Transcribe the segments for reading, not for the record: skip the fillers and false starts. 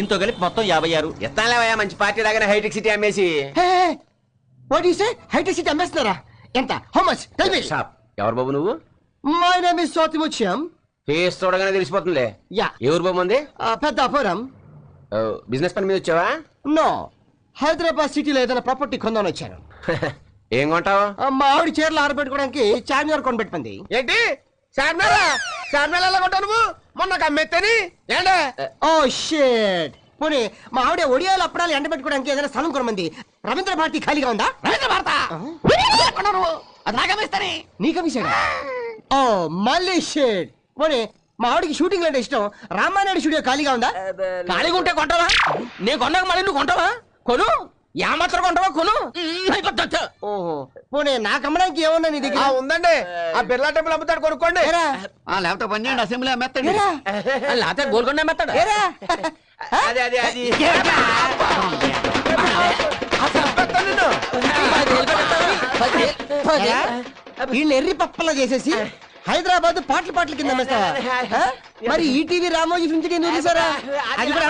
దీంతో కలిపి మొత్తం 56. ఎత్తాలేవయ్యా మంచి పార్టీ లాగానే హైటెక్ సిటీ అమ్మేసి. What you say? హైటెక్ సిటీ అమ్మేస్తున్నారా? ఎంత? How much? Tell me. Shop ఎవరు బాబు నువ్వు? My name is Sothimuthyam. Face చూడగానే తెలిసిపోతుందిలే. యా. ఎవరు బాబు ఉంది? పెద్దాపురం. బిజినెస్ పని మీద వచ్చావా? నో, హైదరాబాద్ సిటీలో ఏదైనా ప్రాపర్టీ కొందామని వచ్చాను. ఏం కొంటావు? మా ఆవిడ చీరలు ఆరబెట్టుకోవడానికి చార్మినార్ కొనిపెట్టుకుంది. ఏంటి చార్మినారా? చార్మినార్ ఎలా కొంటావు నువ్వు? మొన్న కమ్మెత్తని ఏంటే? Oh shit. పోనీ మా ఆవిడ ఒడియాలు అప్పడాలు ఎండబెట్టుకోవడానికి ఏదైనా స్థలం కొనమంది. రవీంద్ర భారతి ఖాళీగా ఉందా? రవీంద్ర భారత అది నాగమిస్తానే. నీకమిసాడా? ఓ మళ్ళీ షిట్. పోనీ మా ఆవిడకి షూటింగ్ అంటే ఇష్టం. రామానాయుడు స్టూడియో ఖాళీగా ఉందా? ఖాళీగా ఉంటే కొంటావా? నేను కొన్నాక మళ్ళీ నువ్వు కొంటావా? కొను. మాత్రం కొంటావా? కొను. ఓహో, పోనీ నాకు అమ్మడానికి ఏమన్నా నీ దగ్గర? ఉందండి. ఆ బిర్లా టెంపుల్ అమ్ముతాడు, కొనుక్కోండి. లేకపోతే పన్నెండు అసెంబ్లీ అమ్మేస్తాడు, లేకపోతే గోల్కొండ అమ్మేస్తాడు. అదే అదే అది వీళ్ళు ఎర్రి పప్పలా చేసేసి హైదరాబాద్ పాటల కింద అమ్మేస్తావా? మరి ఈటీవీ రామోజీ నుంచి ఎందుకు తీసారా? అది కూడా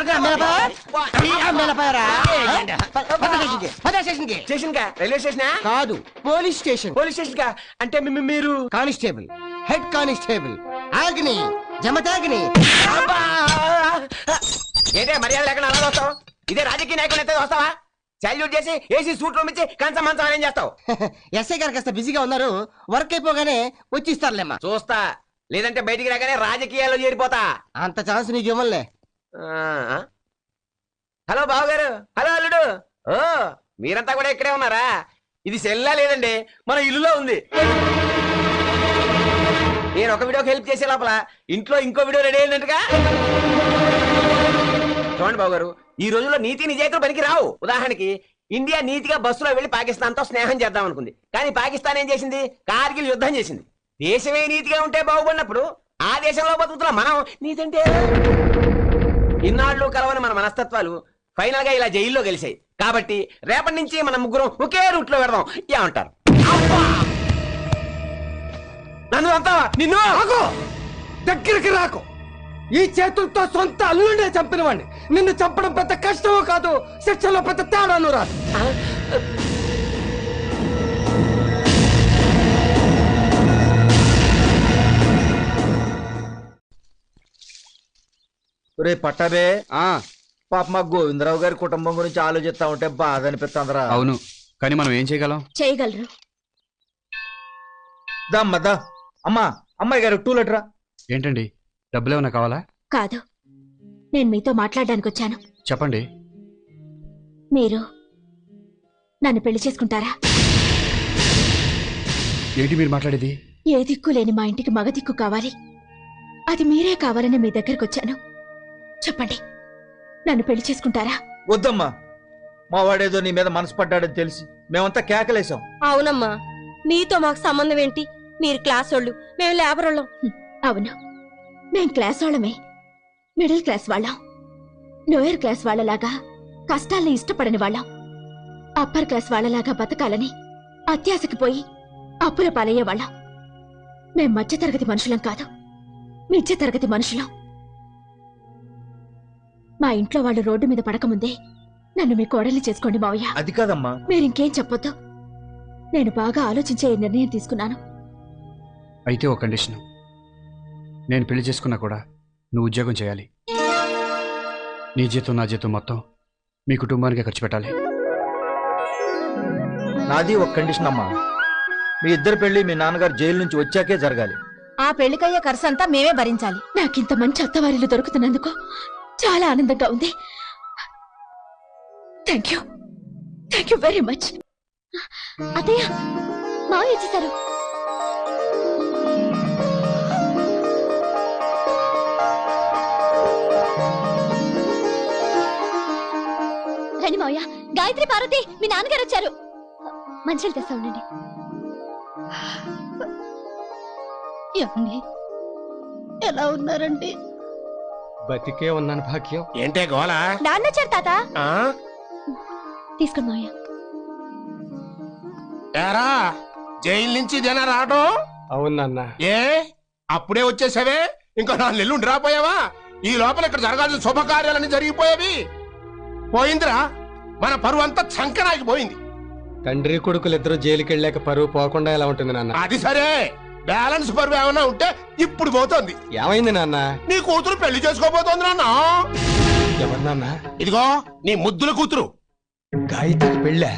స్టేషన్ కా? రైల్వే స్టేషన్ కాదు, పోలీస్ స్టేషన్. పోలీస్ స్టేషన్ కా? అంటే మీరు కానిస్టేబుల్, హెడ్ కానిస్టేబుల్ ఆగ్ని జమతాగ్ని. ఏంటే మర్యాద లేకుండా అలా వస్తావు? ఇదే రాజకీయ నాయకులు అయితే వస్తావా? సాల్యూట్ చేసి ఏసీ సూట్ రూమ్ ఇచ్చి కంచం మంచం ఏం చేస్తావు? ఎస్ఐ గారు కాస్త బిజీగా ఉన్నారు, వర్క్ అయిపోగానే వచ్చి ఇస్తారులేమ్మా. చూస్తా, లేదంటే బయటికి రాగానే రాజకీయాల్లో చేరిపోతా. అంత ఛాన్స్ నీకు ఇవ్వలే. హలో బావగారు, హలో అల్లుడు. ఓ మీరంతా కూడా ఇక్కడే ఉన్నారా? ఇది సెల్లా లేదండి, మన ఇల్లులో ఉంది. నేను ఒక వీడియోకి హెల్ప్ చేసే లోపల ఇంట్లో ఇంకో వీడియో రెడీ అయిందంటగా. చూడండి బావగారు, ఈ రోజుల్లో నీతి నిజాయితీలు పనికి రావు. ఉదాహరణకి ఇండియా నీతిగా బస్సులో వెళ్లి పాకిస్తాన్ తో స్నేహం చేద్దాం అనుకుంది, కానీ పాకిస్తాన్ ఏం చేసింది? కార్గిల్ యుద్ధం చేసింది. దేశమే నీతిగా ఉంటే బాగుపడినప్పుడు ఆ దేశంలో బతుకుతున్న మనం నీతంటే ఇన్నాళ్ళు కలవని మన మనస్తత్వాలు ఫైనల్ గా ఇలా జైల్లో గెలిచాయి. కాబట్టి రేపటి నుంచి మన ముగ్గురం ఒకే రూట్ లో పెడదాం. ఏమంటారు? నన్ను అంటావా? నిన్ను దగ్గరికి రాకు. ఈ చేతులతో సొంత అల్లుండే చంపిన వాడిని నిన్ను చంపడం పెద్ద కష్టమో కాదు, శిక్షలో పెద్ద తేడాను రాదు. రే పట్టాబే, పాప మా గోవిందరావు గారి కుటుంబం గురించి ఆలోచిస్తా ఉంటే బాధ అనిపిస్తుందిరా. అవును, కానీ మనం ఏం చేయగలం? చేయగలరు. దమ్మద్దా అమ్మా, అమ్మాయి గారు 2 లీటరా. ఏంటండి, డబ్బులు ఏమన్నా కావాలా? కాదు, నేను మీతో మాట్లాడడానికి వచ్చాను. చెప్పండి. మీరు నన్ను పెళ్లి చేసుకుంటారా? ఏంటి మీరు మాట్లాడేది? ఏ దిక్కు లేని మా ఇంటికి మగ దిక్కు కావాలి, అది మీరే కావాలని మీ దగ్గరకు వచ్చాను. చెప్పండి, నన్ను పెళ్లి చేసుకుంటారా? వద్దమ్మా, మా వాడేదో నీ మీద మనసు పడ్డాడని తెలిసి మేమంతా కేకలేసాం. అవునమ్మా, నీతో మాకు సంబంధం ఏంటి? మీరు క్లాస్ వాళ్ళు, మేము లేబర్ వాళ్ళం. అవును, మేం క్లాస్ వాళ్ళమే. మిడిల్ క్లాస్ వాళ్ళం. లోయర్ క్లాస్ వాళ్ళలాగా కష్టాల్ని ఇష్టపడని వాళ్ళం. అప్పర్ క్లాస్ వాళ్ళలాగా బతకాలని అత్యాశకి పోయి అప్పుల పాలయ్యే వాళ్ళం. మేం మధ్యతరగతి మనుషులం కాదు, మిధ్య తరగతి మనుషులం. మా ఇంట్లో వాళ్ళు రోడ్డు మీద పడకముందే నన్ను మీ కోడల్ని చేసుకోండి మావయ్య. అది కాదమ్మా. మీరింకేం చెప్పొద్దు. నేను బాగా ఆలోచించే ఈ నిర్ణయం తీసుకున్నాను. అయితే ఒక కండిషన్, నేను పెళ్లి చేసుకున్నా కూడా నువ్వు ఉద్యోగం చేయాలి. నీ జీతం నా జీతం మొత్తం మీ కుటుంబానికి ఖర్చు పెట్టాలి. నాది ఒక కండిషన్ అమ్మా, మీ ఇద్దరు పెళ్లి మీ నాన్నగారు జైలు నుంచి వచ్చాకే జరగాలి. ఆ పెళ్లికయ్యే ఖర్చు అంతా మేమే భరించాలి. నాకింత మంచి అత్తవారిలు దొరుకుతున్నందుకు చాలా ఆనందంగా ఉంది. Thank you very much. అత్తయ్య, మావయ్య వచ్చేసారు. రండి మావయ్య. గాయత్రి, పార్వతి, మీ నాన్నగారు వచ్చారు. మంచిలు తెస్తా ఉండండి. ఏమండి, ఎలా ఉన్నారండి? బతికే ఉన్నాను భాగ్యం. ఏంటే గోళ? నాన్న వచ్చారు తాత. తీసుకోండి మావయ్య. ఏరా, జైలు నుంచి ఇదేనా రావడం? అవునన్నా. ఏ అప్పుడే వచ్చేసావే? ఇంకా 4 నెలలు రాపోయావా? ఈ లోపల ఇక్కడ జరగాల్సిన శుభకార్యాలన్నీ జరిగిపోయేవి. పోయిందిరా, మన పరువు అంతా చంకనాకి పోయింది. తండ్రి కొడుకులు ఇద్దరు జైలుకి వెళ్ళాక పరువు పోకుండా ఎలా ఉంటుంది నాన్న? అది సరే, బ్యాలెన్స్ పరువు ఏమైనా ఉంటే ఇప్పుడు పోతోంది. ఏమైంది నాన్న? నీ కూతురు పెళ్లి చేసుకోబోతోంది నాన్న. ఎవరు నాన్న? ఇదిగో నీ ముద్దుల కూతురు. గాయత్రికి పెళ్ళా?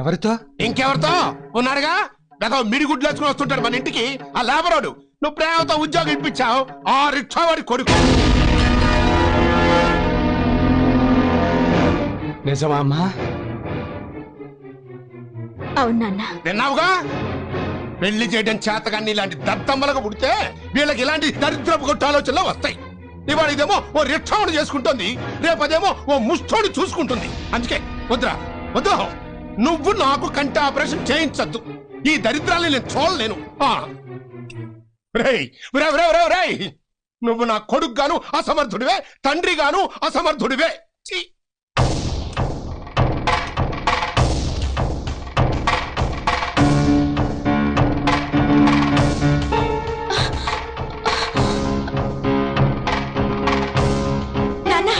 ఎవరితో? ఇంకెవరితో ఉన్నాడుగా, గత మిడిగుడ్లు వేసుకుని వస్తుంటాడు మన ఇంటికి ఆ లేబరోడు. నువ్వు ప్రేమతో ఉద్యోగం ఇప్పించావు, ఆ రిక్షా వాడి కొడుకు. నిజమా అమ్మా? అవును నాన్న. విన్నావుగా, పెళ్లి చేయడం చేతగాన్ని ఇలాంటి దత్తమ్మలకు పుడితే వీళ్ళకి ఇలాంటి దరిద్రపు కొట్టు ఆలోచనలు వస్తాయి. ఇవాళ ఇదేమో ఓ రిక్షావుడు చేసుకుంటుంది, రేపదేమో ఓ ముష్టోడు చూసుకుంటుంది. అందుకే వద్దురా, వద్దు, నువ్వు నాకు కంటి ఆపరేషన్ చేయించద్దు. ఈ దరిద్రాన్ని నేను చూడలేను. రేయ్, రేయ్, నువ్వు నా కొడుకు గాను అసమర్థుడివే, తండ్రి గాను అసమర్థుడివే. ఛీ! నాన్న,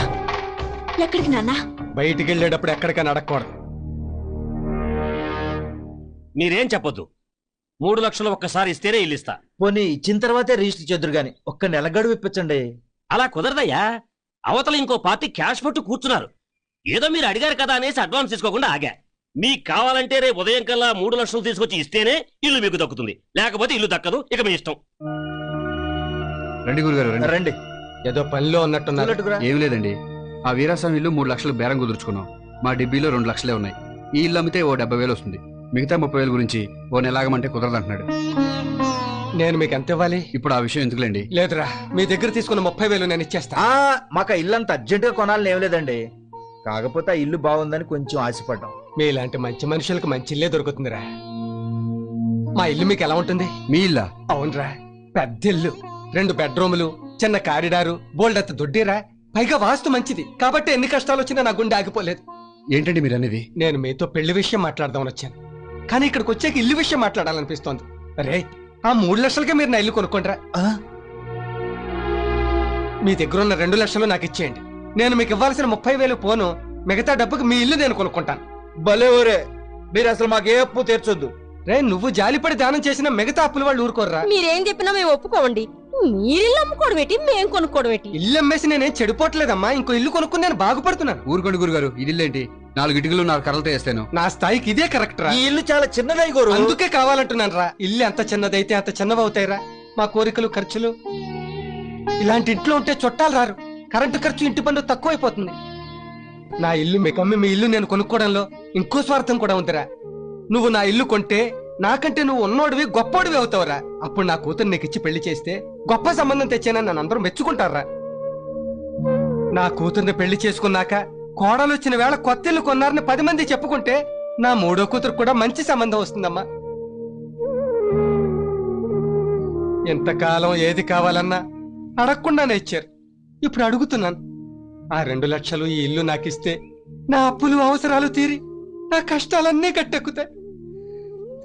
ఎక్కడికి నాన్న? బయటికి వెళ్ళేటప్పుడు ఎక్కడికైనా అడగకూడదు. మీరేం చెప్పొద్దు. 3 లక్షలు ఒక్కసారి ఇస్తేనే ఇల్లు ఇస్తా. పోనీ ఇచ్చిన తర్వాతే రిజిస్టర్ చేద్దరు గాని ఒక్క నెల గడువు ఇప్పించండి. అలా కుదరదయ్యా. అవతల ఇంకో పార్టీ క్యాష్ పట్టు కూర్చున్నారు. ఏదో మీరు అడిగారు కదా అనేసి అడ్వాన్స్ తీసుకోకుండా ఆగా. మీకు కావాలంటే రేపు ఉదయం కల్లా 3 లక్షలు తీసుకొచ్చి ఇస్తేనే ఇల్లు మీకు దక్కుతుంది, లేకపోతే ఇల్లు దక్కదు. ఇక మీ ఇష్టం. రండి గురుగారు రండి. రండి. ఏదో పనిలో ఉన్నట్టున్నారు. చూడట్టుకురా. ఏం లేదండి, ఆ వీరాస్వామి ఇల్లు 3 లక్షలు బేరం కుదుర్చుకున్నాం. మా డిబ్బీలో 2 లక్షలే ఉన్నాయి. ఈ ఇల్లు అమ్మితే ఓ 70,000 వస్తుంది. మిగతా 30,000 గురించి ఓ నెలాగమంటే కుదరదంటున్నాడు. నేను మీకు ఎంత ఇవ్వాలి? ఇప్పుడు ఆ విషయం ఎందుకులేండి. లేదురా, మీ దగ్గర తీసుకున్న 30,000 నేను ఇచ్చేస్తా. మాకు ఆ ఇల్లు అంత అర్జెంట్ గా కొనాలని ఏం లేదండి. కాకపోతే ఆ ఇల్లు బాగుందని కొంచెం ఆశపడ్డాం. మీలాంటి మంచి మనుషులకు మంచి ఇల్లే దొరుకుతుందిరా. మా ఇల్లు మీకు ఎలా ఉంటుంది? మీ ఇల్లా? అవునరా, పెద్ద ఇల్లు, 2 బెడ్రూములు, చిన్న కారిడారు, బోల్డంత దొడ్డిరా. పైగా వాస్తు మంచిది కాబట్టి ఎన్ని కష్టాలు వచ్చినా నా గుండె ఆగిపోలేదు. ఏంటండి మీరు అనేది? నేను మీతో పెళ్లి విషయం మాట్లాడదామని వచ్చాను, కానీ ఇక్కడికి వచ్చాక ఇల్లు విషయం మాట్లాడాలనిపిస్తోంది. రే, ఆ 3 లక్షలకే మీరు నా ఇల్లు కొనుక్కోండిరా. మీ దగ్గర ఉన్న 2 లక్షలు నాకు ఇచ్చేయండి. నేను మీకు ఇవ్వాల్సిన 30,000 పోను, మిగతా డబ్బుకి మీ ఇల్లు నేను కొనుక్కుంటాను. భలే ఊరే, మీరు అసలు మాకు ఏ అప్పు తీర్చొద్దు. రే, నువ్వు జాలిపడి దానం చేసిన మిగతా అప్పుల వాళ్ళు ఊరుకోర్రా. మీరేం చెప్పినా మేము ఒప్పుకోండి. మీరిల్లు అమ్ముకోవడం ఏంటి, మేం కొనుక్కోవడం ఏంటి? ఇల్లు అమ్మేసి నేనేం చెడిపోవట్లేదమ్మా, ఇంకో ఇల్లు కొనుక్కుని నేను బాగుపడుతున్నాను. ఊరుకోండి గురుగారు, ఇది ఇల్లేంటి? 4 ఇటుకలు 4 కర్రలతో వేస్తాను. నా స్థాయికి ఇదే కరెక్ట్ రా. ఈ ఇల్లు చాలా చిన్నదై గోరు. అందుకే కావాలంటున్నాను రా. ఇల్లు ఎంత చిన్నదైతే అంత చిన్నవవుతాయిరా. మా కోరికలు ఖర్చులు ఇలాంటి ఇంట్లో ఉంటే చుట్టాలు రారు, కరెంటు ఖర్చు ఇంటి పన్ను తక్కువైపోతుంది. నా ఇల్లు మీకమ్మి మీ ఇల్లు నేను కొనుక్కోవడంలో ఇంకో స్వార్థం కూడా ఉందిరా. నువ్వు నా ఇల్లు కొంటే నాకంటే నువ్వు ఉన్నోడివి గొప్పోడివి అవుతావురా. అప్పుడు నా కూతురు నీకు ఇచ్చి పెళ్లి చేస్తే గొప్ప సంబంధం తెచ్చానని నన్ను అందరూ మెచ్చుకుంటారా. నా కూతుర్ని పెళ్లి చేసుకున్నాక కోడలు వచ్చిన వేళ కొత్త ఇల్లు కొన్నారని 10 మంది చెప్పుకుంటే నా 3వ కూతురు కూడా మంచి సంబంధం వస్తుందమ్మా. ఎంతకాలం ఏది కావాలన్నా అడగకుండానే ఇచ్చారు. ఇప్పుడు అడుగుతున్నాను. ఆ 2 లక్షలు ఈ ఇల్లు నాకిస్తే నా అప్పులు అవసరాలు తీరి నా కష్టాలన్నీ గట్టెక్కుతాయి.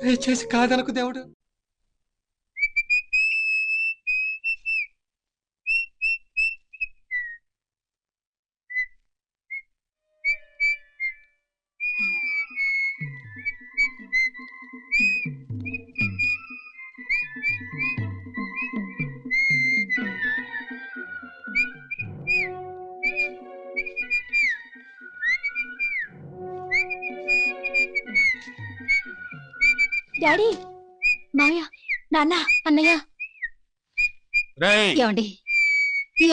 దయచేసి కాదనకు దేవుడు. డాడీ, మాయా, నాన్న, అన్నయ్య. రేయ్, ఏమండి,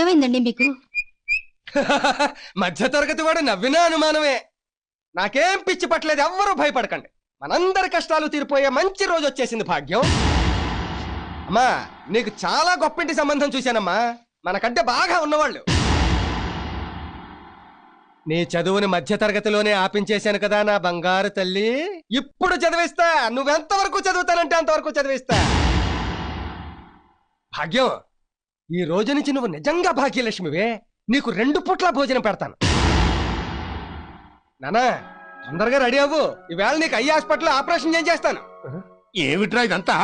ఏమైందండి మీకు? మధ్య తరగతి వాడు నవ్వినా అనుమానమే. నాకేం పిచ్చి పట్టలేదు, ఎవ్వరూ భయపడకండి. మనందరి కష్టాలు తీరిపోయే మంచి రోజు వచ్చేసింది భాగ్యం. అమ్మా, నీకు చాలా గొప్పింటి సంబంధం చూశానమ్మా, మనకంటే బాగా ఉన్నవాళ్ళు. నీ చదువుని మధ్య తరగతిలోనే ఆపించేశాను కదా నా బంగారు తల్లి. ఇప్పుడు చదివిస్తా, నువ్వెంతవరకు చదువుతానంటే అంతవరకు చదివిస్తా. భాగ్యం, ఈ రోజు నుంచి నువ్వు నిజంగా భాగ్యలక్ష్మివే. నీకు 2 పూట్ల భోజనం పెడతాను. నానా, తొందరగా రెడీ అవ్వు. ఈవేళ నీకు ఐ హాస్పిటల్ ఆపరేషన్ చేస్తాను. ఏమిట్రా ఇదంతా?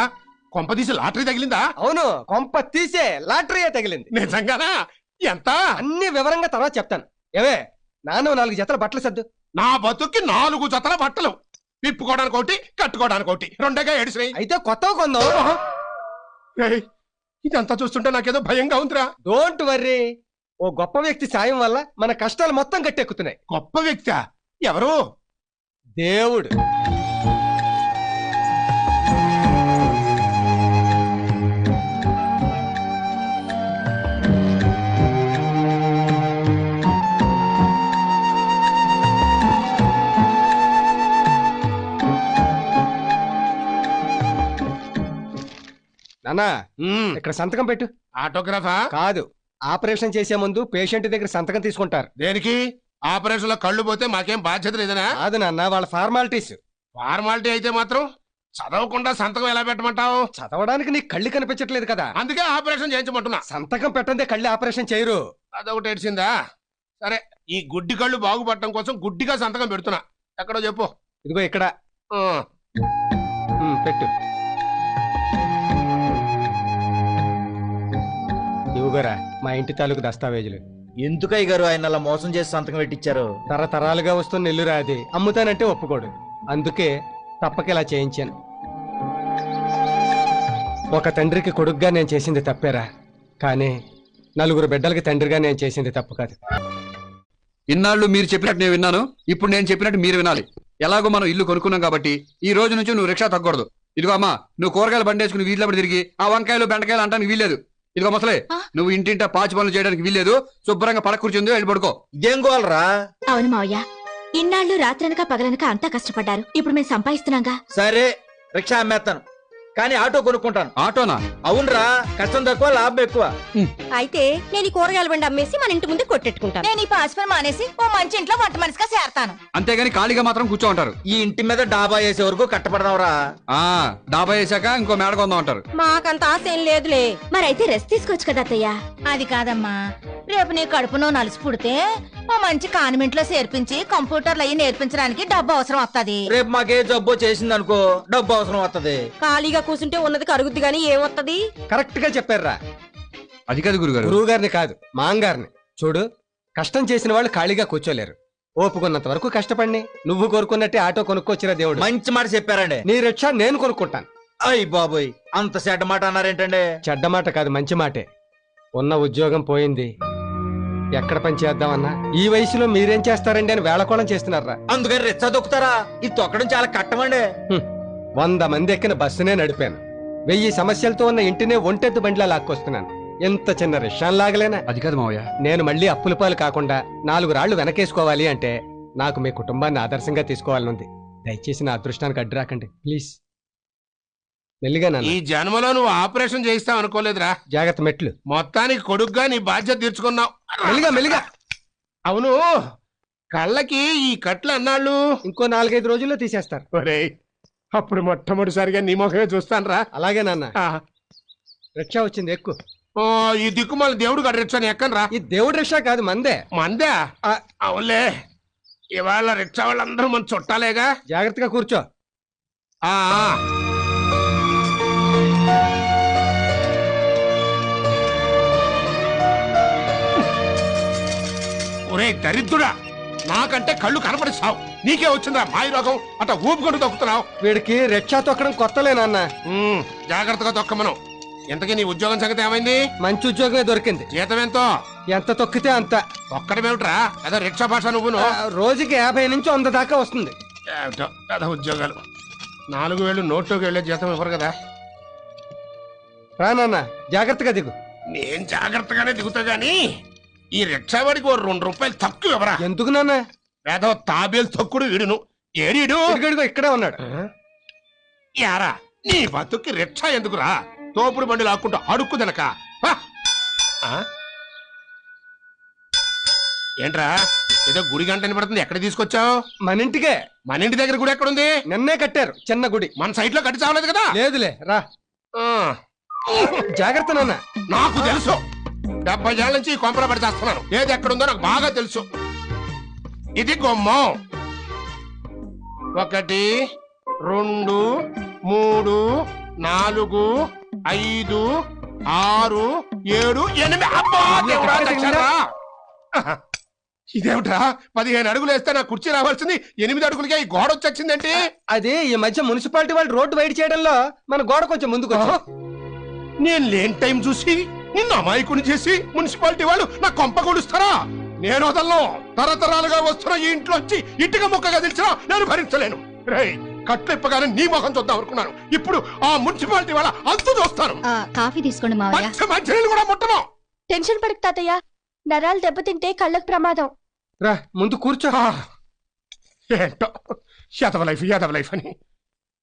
కొంపదీసి లాటరీ తగిలిందా? అవును, కొంప తీసే లాటరీయే తగిలింది. నిజంగానా? ఎంత? అన్ని వివరంగా తర్వాత చెప్తాను. ఏవే నాన్న 4 జతల బట్టలు సర్దు. నా బతుక్కి 4 జతల బట్టలు, విప్పుకోవడానికి ఒకటి, కట్టుకోవడానికి ఒకటి, రెండేగా ఏడిసినాయి. అయితే కొత్తగా కొందాం. ఏయ్, ఇదంతా చూస్తుంటే నాకేదో భయంగా ఉందిరా. డోంట్ వర్రీ, ఓ గొప్ప వ్యక్తి సాయం వల్ల మన కష్టాలు మొత్తం గట్టెక్కుతున్నాయి. గొప్ప వ్యక్తి ఎవరు? దేవుడు. నానా ఇక్కడ సంతకం పెట్టు. ఆటోగ్రాఫా? కాదు, ఆపరేషన్ చేసే ముందు పేషెంట్ దగ్గర సంతకం తీసుకుంటారు. దేనికి? ఆపరేషన్ లో కళ్ళు పోతే మాకేం బాధ్యత లేదనా? కాదు నాన్న, వాళ్ళ ఫార్మాలిటీస్. ఫార్మాలిటీ అయితే మాత్రం చదవకుండా సంతకం ఎలా పెట్టమంటావు? చదవడానికి నీకు కళ్ళు కనిపించట్లేదు కదా, అందుకే ఆపరేషన్ చేయించమంటున్నా. సంతకం పెట్టందే కళ్ళు ఆపరేషన్ చేయరు. అదొకటి ఏడ్చిందా? సరే, ఈ గుడ్డి కళ్ళు బాగుపడటం కోసం గుడ్డిగా సంతకం పెడుతున్నా. ఎక్కడో చెప్పు. ఇదిగో ఇక్కడ. ఆ, పెట్టు. ఇవ్వగోరా మా ఇంటి తాలూకు దస్తావేజులు. ఎందుకయ్య గారు ఆయన అలా మోసం చేసి సంతకం పెట్టించారు? తరతరాలుగా వస్తున్న ఇల్లు రాది, అమ్ముతానంటే ఒప్పుకోడు. అందుకే తప్పక ఇలా చేయించాను. ఒక తండ్రికి కొడుకుగా నేను చేసింది తప్పేరా, కానీ 4 బిడ్డలకి తండ్రిగా నేను చేసింది తప్పు కాదు. ఇన్నాళ్ళు మీరు చెప్పినట్టు నేను విన్నాను, ఇప్పుడు నేను చెప్పినట్టు మీరు వినాలి. ఎలాగో మనం ఇల్లు కొనుక్కున్నాం కాబట్టి ఈ రోజు నుంచి నువ్వు రిక్షా తగ్గకూడదు. ఇదిగో అమ్మా, నువ్వు కూరగాయలు బండేసుకుని వీధిలో తిరిగి ఆ వంకాయలు బెండకాయలు అంటానికి వీల్లేదు. ఇదిగో ముసలే, నువ్వు ఇంటింటా పాచి పనులు చేయడానికి వీల్లేదు. శుభ్రంగా పడక కూర్చుందో వెళ్ళి పడుకో. ఇదేం గోలరా? అవును మావయ్య, ఇన్నాళ్ళు రాత్రనక పగలనక అంతా కష్టపడ్డారు. ఇప్పుడు మేము సంపాదిస్తున్నాగా. సరే, రిక్షా అమ్మేస్తాను, కానీ ఆటో కొనుక్కుంటాను. ఆటోనా? అవునరా, కష్టం తక్కువ లాభం ఎక్కువ. అయితే నేను ఈ కూరగాయల బండి అమ్మేసి మన ఇంటి ముందు కొట్టెట్టుకుంటాను. నేను ఈ పాసిపని మానేసి ఓ మంచి ఇంట్లో వంట మనిషిగా చేరతాను. అంతేగాని ఖాళీగా మాత్రం కూర్చో ఉంటారు. ఈ ఇంటి మీద డాబా వేసే వరకు కట్టపడదాంరా. ఆ డాబా వేసాక ఇంకో మేడ కొందాం అంటారు. మాకంత ఆశ ఏం లేదులే. మరైతే రెస్ట్ తీసుకోవచ్చు కదా అత్తయ్య. అది కాదమ్మా, రేపు నీ కడుపునో నలుసు పుడితే ఓ మంచి కాన్వెంట్ లో చేర్పించి కంప్యూటర్లు అయ్యి నేర్పించడానికి డబ్బు అవసరం వస్తది. రేపు మాకే జబ్బు చేసింది అనుకో, డబ్బు అవసరం వస్తది. ఖాళీగా కూర్చుంటే ఉన్నది కరుగుద్ది గానీ ఏమొత్తది? కరెక్ట్ గా చెప్పారా. అది కాదు గురుగారు. గురువు గారిని కాదు, మాంగారిని చూడు. కష్టం చేసిన వాళ్ళు ఖాళీగా కూర్చోలేరు. ఓపుకున్నంత వరకు కష్టపడి నువ్వు కోరుకున్నట్టే ఆటో కొనుక్కొచ్చిరా దేవుడు. మంచి మాట చెప్పారండి. నీ రిక్షా నేను కొనుక్కుంటాను. అయ్య బాబోయ్, అంత చెడ్డ మాట అన్నారేంటండి? చెడ్డ మాట కాదు, మంచి మాటే. ఉన్న ఉద్యోగం పోయింది, ఎక్కడ పని చేద్దామన్నా ఈ వయసులో మీరేం చేస్తారండి అని వేళకోళం చేస్తున్నారా. అందుకని రిచ్చా దొక్కుతారా? ఇది తొక్కడం చాలా కట్టమండి. 100 మంది ఎక్కిన బస్సునే నడిపాను. 1000 సమస్యలతో ఉన్న ఇంటినే ఒంటెద్దు బండిలా లాక్కొస్తున్నాను. ఎంత చిన్న రిక్షాన్ లాగలేనా? అది కాదు మావయ్య. నేను మళ్ళీ అప్పుల పాలు కాకుండా 4 రాళ్లు వెనకేసుకోవాలి అంటే నాకు మీ కుటుంబాన్ని ఆదర్శంగా తీసుకోవాలనుంది. దయచేసి నా అదృష్టానికి అడ్డు రాకండి ప్లీజ్. మెల్లిగా నాన్న. ఈ జన్మలో నువ్వు ఆపరేషన్ చేయిస్తావు అనుకోలేదురా. జాగ్రత్త మెట్లు. మొత్తానికి కొడుగ్గా నీ బాధ్యత తీర్చుకున్నావు. మెల్లిగా మెల్లిగా. అవును, కళ్ళకి ఈ కట్లు అన్నాళ్ళు ఇంకో 4-5 రోజుల్లో తీసేస్తారు. ఒరేయ్, అప్పుడు మొట్టమొదటిసారిగా నీ ముఖమే చూస్తాను రా. అలాగే నాన్న. రిక్షా వచ్చింది, ఎక్కు. ఈ దిక్కుమాల దేవుడు గడ రిక్షాని ఎక్కను రా. ఈ దేవుడి రిక్షా కాదు, మందే. మందే? అవునులే, ఇవాళ రిక్షా వాళ్ళందరూ మన చుట్టాలేగా. జాగ్రత్తగా కూర్చో. ఒరే దరిద్రుడా, నాకంటే కళ్ళు కనపడిస్తావు, నీకే వచ్చిందా మాయ రోగం? అట్ట ఊపుకుంటూ తొక్కుతున్నావు. వీడికి రిక్షా తొక్కడం కొత్తలే నాన్న. జాగ్రత్తగా తొక్కమను. ఇంతకీ నీ ఉద్యోగం సంగతి ఏమైంది? మంచి ఉద్యోగమే దొరికింది. జీతం ఎంతో? ఎంత తొక్కితే అంత. ఒక్కడమేమిట్రా, అదో రిక్షా భాష నువ్వును. రోజుకి 50 నుంచి 100 దాకా వస్తుంది. ఏమిటో అదో ఉద్యోగాలు. 4000 నోట్లోకి వెళ్ళే జీతం ఇవ్వరు కదా. రా నాన్న, జాగ్రత్తగా దిగు. నేను జాగ్రత్తగానే దిగుతా గాని ఈ రిక్షా వాడికి ఓ 2 రూపాయలు తక్కువ ఇవ్వరా. ఎందుకు నాన్న? ఏదో తాబేలు తొక్కుడు వీడును. ఏడీడు ఇక్కడే ఉన్నాడు. యారా, నీ బతుక్కి రిక్షా ఎందుకురా? తోపుడు బండి లాక్కుంటూ అడుక్కు తినక. ఏంట్రా, ఏదో గుడి గంట పడుతుంది, ఎక్కడ తీసుకొచ్చావు? మన ఇంటికే. మన ఇంటి దగ్గర గుడి ఎక్కడుంది? నిన్నే కట్టారు చిన్న గుడి. మన సైట్ లో కట్టి చావలేదు కదా? లేదులే, రా. జాగ్రత్త నాన్న. నాకు తెలుసు, 70 ఏళ్ళ నుంచి కొంపల పడి చేస్తున్నాను. ఏది ఎక్కడుందో నాకు బాగా తెలుసు. ఇది గుమ్మం. 1 2 3 4 5 6 7 8 అబ్బా దేవుడా చచ్చారా. ఇదేమిట్రా 15 అడుగులు వేస్తే నా కుర్చీ రావాల్సింది 8 అడుగులకే ఈ గోడ వచ్చొచ్చిందంటే. అది ఈ మధ్య మున్సిపాలిటీ వాళ్ళు రోడ్డు వైడ్ చేయడంలో మన గోడ కొంచెం ముందుకు వచ్చింది. నేను లేని టైం చూసి నిన్ను అమాయకుని చేసి మున్సిపాలిటీ వాళ్ళు నా కొంప కొడుస్తారా? నేను వదలను. తరతరాలుగా వస్తున్న ఈ ఇంట్లో వచ్చి ఇటుక ముక్కగా తెలిసినా నేను భరించలేను. రేయ్ కట్లెప్పగానే నీ ముఖం చూద్దాం అనుకున్నాను. ఇప్పుడు ఆ మున్సిపాలిటీ వాళ్ళ అంతు చూస్తాను. కాఫీ తీసుకోండి మావయ్య. మంచినీళ్ళు కూడా ముట్టను. టెన్షన్ పడకు తాతయ్య, నరాలు దెబ్బతింటే కళ్ళకు ప్రమాదం. రా ముందు కూర్చో. ఏంటో యాదవ లైఫ్ అని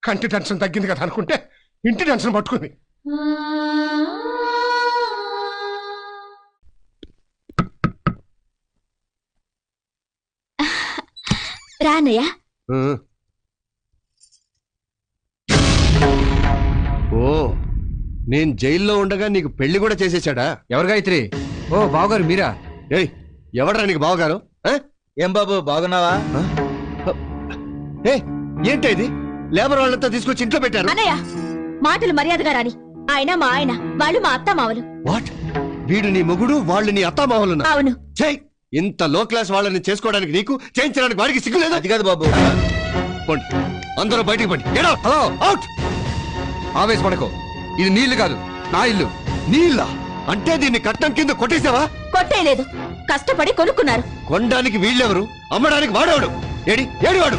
కంటి టెన్షన్ తగ్గింది కదా అనుకుంటే ఇంటి టెన్షన్ పట్టుకుంది. రానయ్య. ఓ నేను జైల్లో ఉండగా నీకు పెళ్లి కూడా చేసేసాడా? ఎవరు గాయత్రి? ఓ బావగారు మీరా? ఏయ్ ఎవడరా నీకు బావగారు? ఏం బాబు బాగున్నావా? ఏంటి ఇది? లేబర్ వాళ్ళంతా తీసుకొచ్చి ఇంట్లో పెట్టారు. అన్నయ్య మాటలు మర్యాదగా రాని. ఆయన మా ఆయన, వాళ్ళు మా అత్త మావలు. వాట్? వీడు నీ మొగుడు, వాళ్ళు నీ అత్తామావలు? అవును. చెయ్ ఇంత లో క్లాస్ వాళ్ళని చేసుకోవడానికి నీకు, చేయించడానికి వాడికి సిగ్గులేదు? అది కాదు బాబు. పోండి అందరూ బయటికి పండి. Hello out. ఆవేశపడకో, ఇది నీళ్లు కాదు నా ఇల్లు. నీళ్ళ అంటే దీన్ని కట్నం కింద కొట్టేసావా? కొట్టేయలేదు, కష్టపడి కొనుక్కున్నారు. కొనడానికి వీళ్ళెవరు, అమ్మడానికి వాడేవాడు? ఏడి వాడు?